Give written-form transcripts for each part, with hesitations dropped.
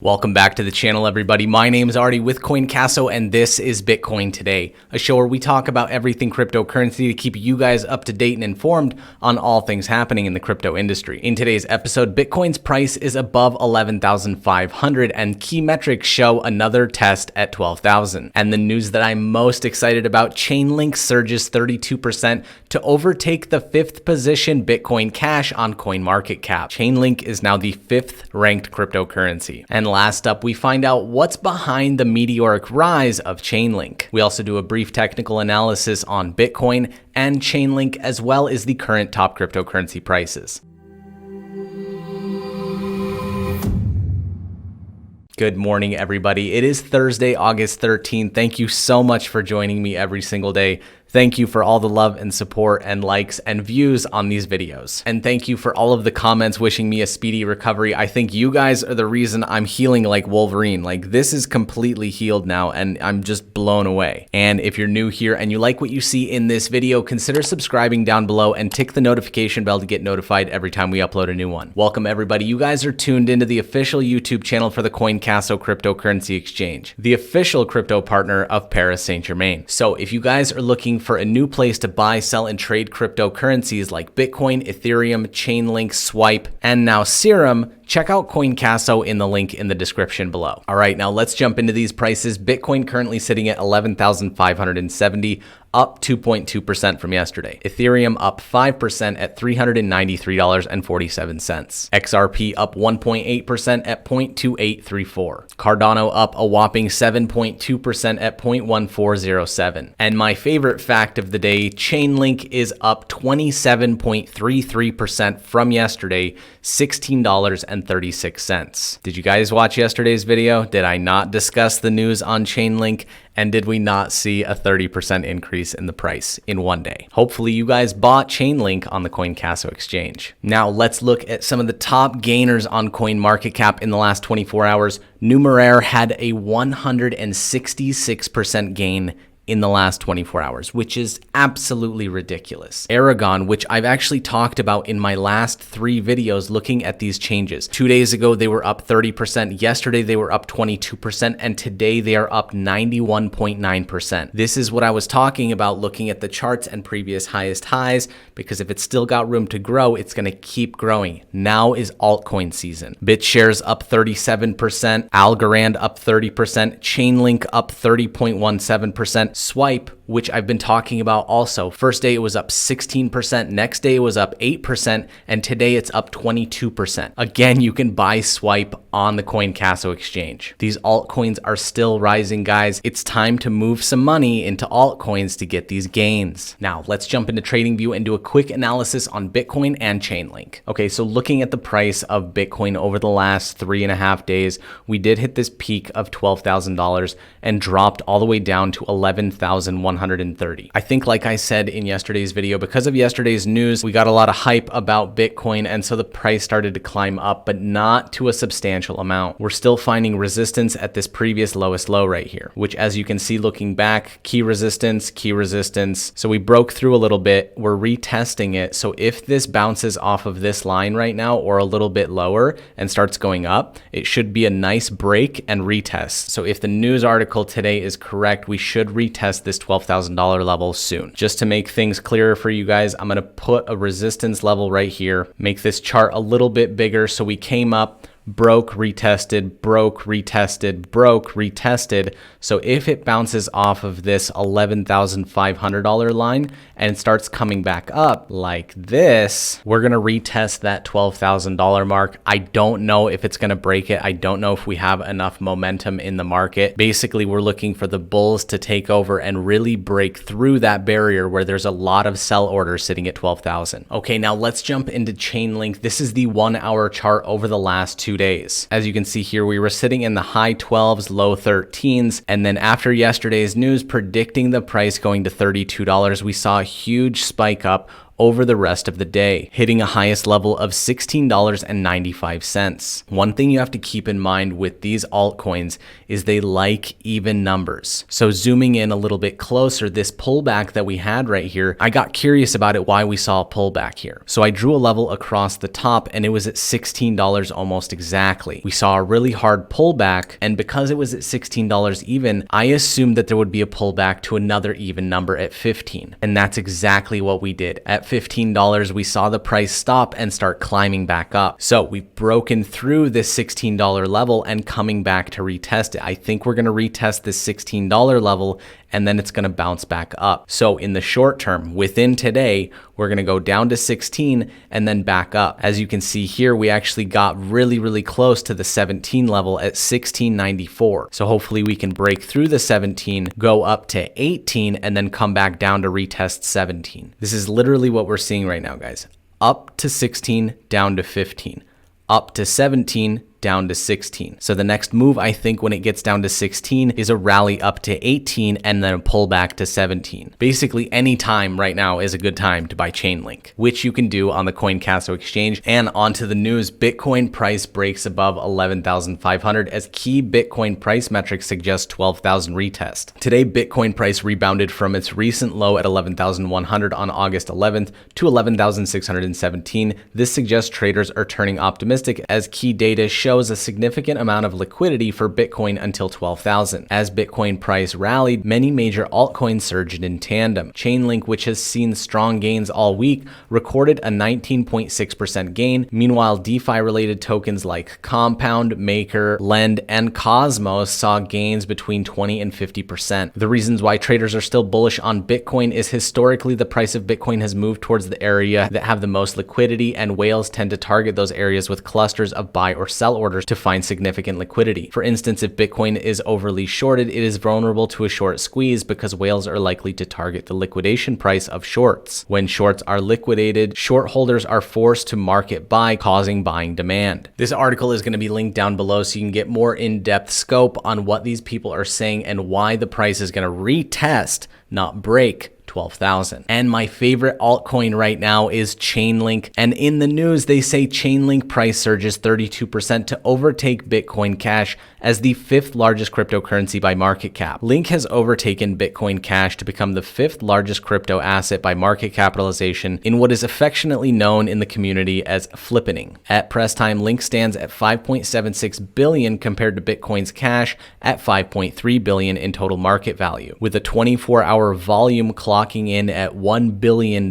Welcome back to the channel, everybody. My name is Artie with CoinCasso, and this is Bitcoin Today, a show where we talk about everything cryptocurrency to keep you guys up to date and informed on all things happening in the crypto industry. In today's episode, Bitcoin's price is above 11,500 and key metrics show another test at 12,000. And the news that I'm most excited about, Chainlink surges 32% to overtake the 5th position Bitcoin Cash on CoinMarketCap. Chainlink is now the 5th ranked cryptocurrency. And last up, we find out what's behind the meteoric rise of Chainlink. We also do a brief technical analysis on Bitcoin and Chainlink, as well as the current top cryptocurrency prices. Good morning, everybody. It is Thursday, August 13th. Thank you so much for joining me every single day. Thank you for all the love and support and likes and views on these videos. And thank you for all of the comments wishing me a speedy recovery. I think you guys are the reason I'm healing like Wolverine. Like, this is completely healed now and I'm just blown away. And if you're new here and you like what you see in this video, consider subscribing down below and tick the notification bell to get notified every time we upload a new one. Welcome, everybody. You guys are tuned into the official YouTube channel for the CoinCasso Cryptocurrency Exchange, the official crypto partner of Paris Saint-Germain. So if you guys are looking for a new place to buy, sell, and trade cryptocurrencies like Bitcoin, Ethereum, Chainlink, Swipe, and now Serum, check out CoinCasso in the link in the description below. All right, now let's jump into these prices. Bitcoin currently sitting at 11,570, up 2.2% from yesterday. Ethereum up 5% at $393.47. XRP up 1.8% at 0.2834. Cardano up a whopping 7.2% at 0.1407. And my favorite fact of the day, Chainlink is up 27.33% from yesterday, $16.36. Did you guys watch yesterday's video? Did I not discuss the news on Chainlink? And did we not see a 30% increase in the price in one day? Hopefully you guys bought Chainlink on the CoinCasso exchange. Now let's look at some of the top gainers on CoinMarketCap in the last 24 hours. Numeraire had a 166% gain in the last 24 hours, which is absolutely ridiculous. Aragon, which I've actually talked about in my last 3 videos looking at these changes. 2 days ago, they were up 30%. Yesterday, they were up 22%. And today, they are up 91.9%. This is what I was talking about looking at the charts and previous highest highs, because if it's still got room to grow, it's going to keep growing. Now is altcoin season. BitShares up 37%. Algorand up 30%. Chainlink up 30.17%. Swipe, which I've been talking about also. First day it was up 16%, next day it was up 8%, and today it's up 22%. Again, you can buy Swipe on the CoinCasso exchange. These altcoins are still rising, guys. It's time to move some money into altcoins to get these gains. Now, let's jump into TradingView and do a quick analysis on Bitcoin and Chainlink. Okay, so looking at the price of Bitcoin over the last 3.5 days, we did hit this peak of $12,000 and dropped all the way down to 11,130. I think, like I said in yesterday's video, because of yesterday's news, we got a lot of hype about Bitcoin, and so the price started to climb up, but not to a substantial amount. We're still finding resistance at this previous lowest low right here, which, as you can see looking back, key resistance, key resistance. So we broke through a little bit. We're retesting it. So if this bounces off of this line right now or a little bit lower and starts going up, it should be a nice break and retest. So if the news article today is correct, we should retest this $12,000 level soon. Just to make things clearer for you guys, I'm going to put a resistance level right here, make this chart a little bit bigger. So we came up, broke, retested, broke, retested, broke, retested. So if it bounces off of this $11,500 line and starts coming back up like this, we're going to retest that $12,000 mark. I don't know if it's going to break it. I don't know if we have enough momentum in the market. Basically, we're looking for the bulls to take over and really break through that barrier where there's a lot of sell orders sitting at 12,000. Okay, now let's jump into Chainlink. This is the 1-hour chart over the last 2 days. As you can see here, we were sitting in the high 12s, low 13s. And then after yesterday's news predicting the price going to $32, we saw a huge spike up over the rest of the day, hitting a highest level of $16.95. One thing you have to keep in mind with these altcoins is they like even numbers. So zooming in a little bit closer, this pullback that we had right here, I got curious about it, why we saw a pullback here. So I drew a level across the top and it was at $16 almost exactly. We saw a really hard pullback, and because it was at $16 even, I assumed that there would be a pullback to another even number at 15. And that's exactly what we did. At $15, we saw the price stop and start climbing back up. So we've broken through this $16 level and coming back to retest it. I think we're going to retest this $16 level and then it's going to bounce back up. So in the short term, within today, we're going to go down to 16 and then back up. As you can see here, we actually got really close to the 17 level at 16.94. So hopefully we can break through the 17, go up to 18, and then come back down to retest 17. This is literally what we're seeing right now, guys. Up to 16, down to 15. Up to 17, down to 16. So the next move, I think, when it gets down to 16 is a rally up to 18 and then a pullback to 17. Basically, any time right now is a good time to buy Chainlink, which you can do on the CoinCasso exchange. And onto the news, Bitcoin price breaks above 11,500 as key Bitcoin price metrics suggest 12,000 retest. Today, Bitcoin price rebounded from its recent low at 11,100 on August 11th to 11,617. This suggests traders are turning optimistic as key data shows a significant amount of liquidity for Bitcoin until 12,000. As Bitcoin price rallied, many major altcoins surged in tandem. Chainlink, which has seen strong gains all week, recorded a 19.6% gain. Meanwhile, DeFi-related tokens like Compound, Maker, Lend, and Cosmos saw gains between 20 and 50%. The reasons why traders are still bullish on Bitcoin is historically the price of Bitcoin has moved towards the area that have the most liquidity, and whales tend to target those areas with clusters of buy or sell orders to find significant liquidity. For instance, if Bitcoin is overly shorted, it is vulnerable to a short squeeze because whales are likely to target the liquidation price of shorts. When shorts are liquidated, short holders are forced to market buy, causing buying demand. This article is going to be linked down below so you can get more in-depth scope on what these people are saying and why the price is going to retest, not break, 12,000. And my favorite altcoin right now is Chainlink. And in the news, they say Chainlink price surges 32% to overtake Bitcoin Cash as the 5th largest cryptocurrency by market cap. Link has overtaken Bitcoin Cash to become the 5th largest crypto asset by market capitalization in what is affectionately known in the community as flippening. At press time, Link stands at 5.76 billion compared to Bitcoin's Cash at 5.3 billion in total market value, with a 24-hour volume clocking in at $1 billion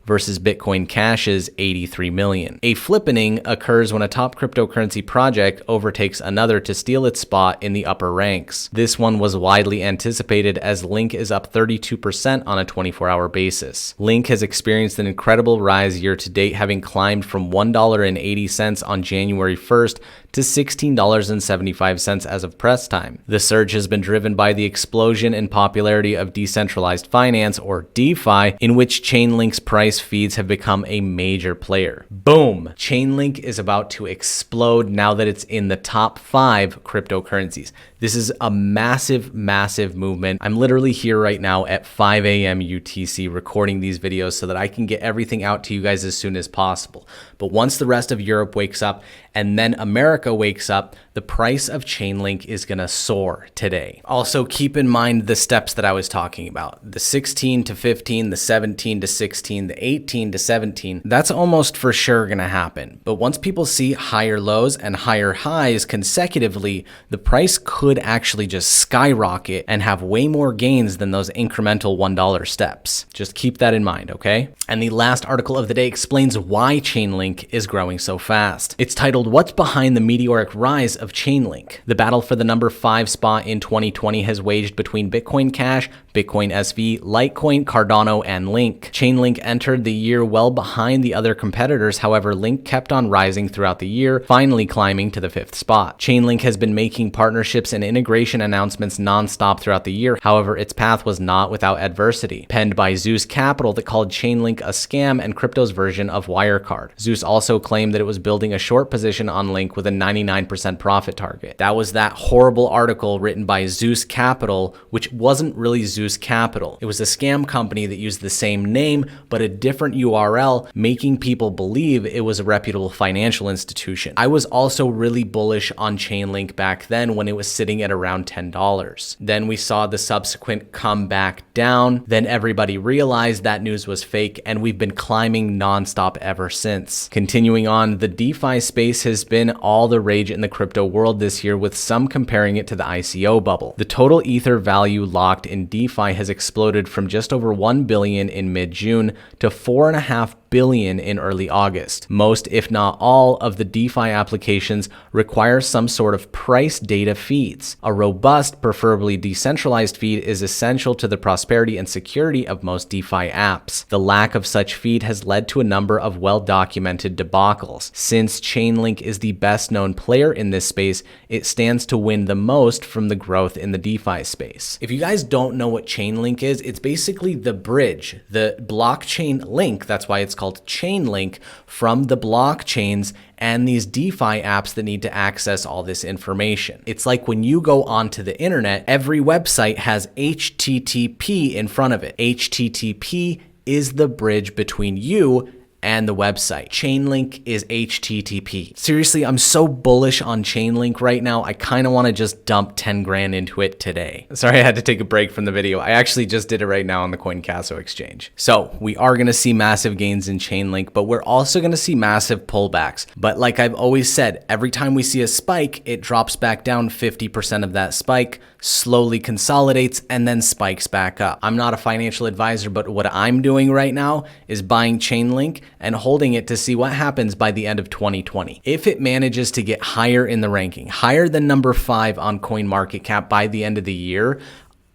versus Bitcoin Cash's 83 million. A flippening occurs when a top cryptocurrency project overtakes another to steal its spot in the upper ranks. This one was widely anticipated as Link is up 32% on a 24-hour basis. Link has experienced an incredible rise year to date, having climbed from $1.80 on January 1st to $16.75 as of press time. The surge has been driven by the explosion in popularity of decentralized finance, or DeFi, in which Chainlink's price feeds have become a major player. Boom! Chainlink is about to explode now that it's in the top 5 cryptocurrencies. This is a massive movement. I'm literally here right now at 5 a.m. UTC recording these videos so that I can get everything out to you guys as soon as possible. But once the rest of Europe wakes up and then America wakes up, the price of Chainlink is gonna soar today. Also, keep in mind the steps that I was talking about. The 16 to 15, the 17 to 16, the 18 to 17, that's almost for sure gonna happen. But once people see higher lows and higher highs consecutively, the price could actually just skyrocket and have way more gains than those incremental $1 steps. Just keep that in mind, okay? And the last article of the day explains why Chainlink is growing so fast. It's titled, "What's Behind the Meteoric Rise of Chainlink?" The battle for the number 5 spot in 2020 has waged between Bitcoin Cash, Bitcoin SV, Litecoin, Cardano, and Link. Chainlink entered the year well behind the other competitors. However, Link kept on rising throughout the year, finally climbing to the 5th spot. Chainlink has been making partnerships and integration announcements non-stop throughout the year. However, its path was not without adversity, penned by Zeus Capital that called Chainlink a scam and crypto's version of Wirecard. Zeus also claimed that it was building a short position position on Link with a 99% profit target. That was that horrible article written by Zeus Capital, which wasn't really Zeus Capital. It was a scam company that used the same name, but a different URL, making people believe it was a reputable financial institution. I was also really bullish on Chainlink back then when it was sitting at around $10. Then we saw the subsequent come back down. Then everybody realized that news was fake, and we've been climbing nonstop ever since. Continuing on, the DeFi space has been all the rage in the crypto world this year, with some comparing it to the ICO bubble. The total Ether value locked in DeFi has exploded from just over 1 billion in mid-June to 4.5 billion in early August. Most, if not all, of the DeFi applications require some sort of price data feeds. A robust, preferably decentralized feed is essential to the prosperity and security of most DeFi apps. The lack of such feed has led to a number of well-documented debacles. Since Chainlink is the best-known player in this space, it stands to win the most from the growth in the DeFi space. If you guys don't know what Chainlink is, it's basically the bridge, the blockchain link, that's why it's called Chainlink, from the blockchains and these DeFi apps that need to access all this information. It's like when you go onto the internet, every website has HTTP in front of it. HTTP is the bridge between you and the website. Chainlink is HTTP. Seriously, I'm so bullish on Chainlink right now. I kind of want to just dump 10 grand into it today. Sorry, I had to take a break from the video. I actually just did it right now on the CoinCasso exchange. So we are going to see massive gains in Chainlink, but we're also going to see massive pullbacks. But like I've always said, every time we see a spike, it drops back down 50% of that spike, slowly consolidates, and then spikes back up. I'm not a financial advisor, but what I'm doing right now is buying Chainlink and holding it to see what happens by the end of 2020. If it manages to get higher in the ranking, higher than number 5 on CoinMarketCap by the end of the year,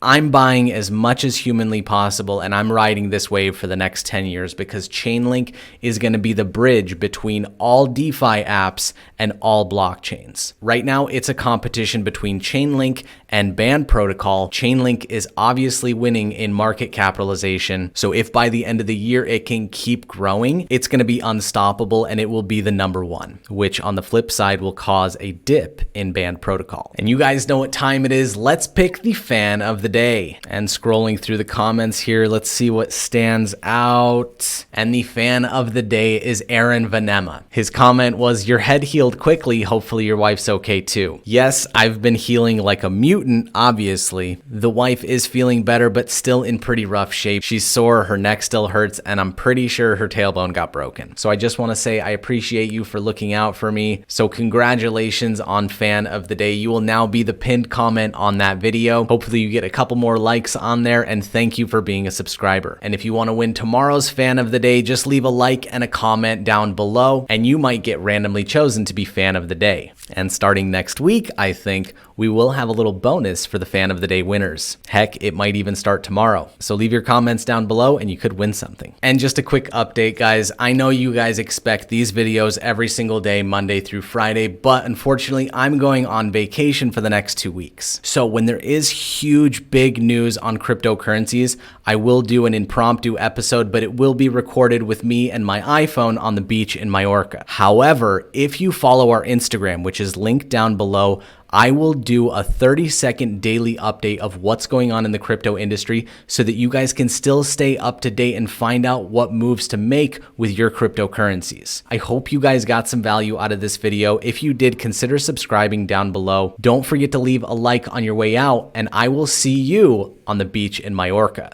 I'm buying as much as humanly possible, and I'm riding this wave for the next 10 years because Chainlink is going to be the bridge between all DeFi apps and all blockchains. Right now, it's a competition between Chainlink and Band Protocol. Chainlink is obviously winning in market capitalization, so if by the end of the year it can keep growing, it's going to be unstoppable and it will be the number 1, which on the flip side will cause a dip in Band Protocol. And you guys know what time it is. Let's pick the fan of the day. And scrolling through the comments here, let's see what stands out. And the fan of the day is Aaron Vanema. His comment was, "Your head healed quickly. Hopefully your wife's okay too." Yes, I've been healing like a mutant, obviously. The wife is feeling better, but still in pretty rough shape. She's sore, her neck still hurts, and I'm pretty sure her tailbone got broken. So I just want to say I appreciate you for looking out for me. So congratulations on fan of the day. You will now be the pinned comment on that video. Hopefully you get a couple more likes on there, and thank you for being a subscriber. And if you want to win tomorrow's fan of the day, just leave a like and a comment down below, and you might get randomly chosen to be fan of the day. And starting next week, I think, we will have a little bonus for the fan of the day winners. Heck, it might even start tomorrow. So leave your comments down below and you could win something. And just a quick update, guys. I know you guys expect these videos every single day, Monday through Friday, but unfortunately, I'm going on vacation for the next 2 weeks. So when there is huge, big news on cryptocurrencies, I will do an impromptu episode, but it will be recorded with me and my iPhone on the beach in Mallorca. However, if you follow our Instagram, which is linked down below, I will do a 30-second daily update of what's going on in the crypto industry so that you guys can still stay up to date and find out what moves to make with your cryptocurrencies. I hope you guys got some value out of this video. If you did, consider subscribing down below. Don't forget to leave a like on your way out, and I will see you on the beach in Mallorca.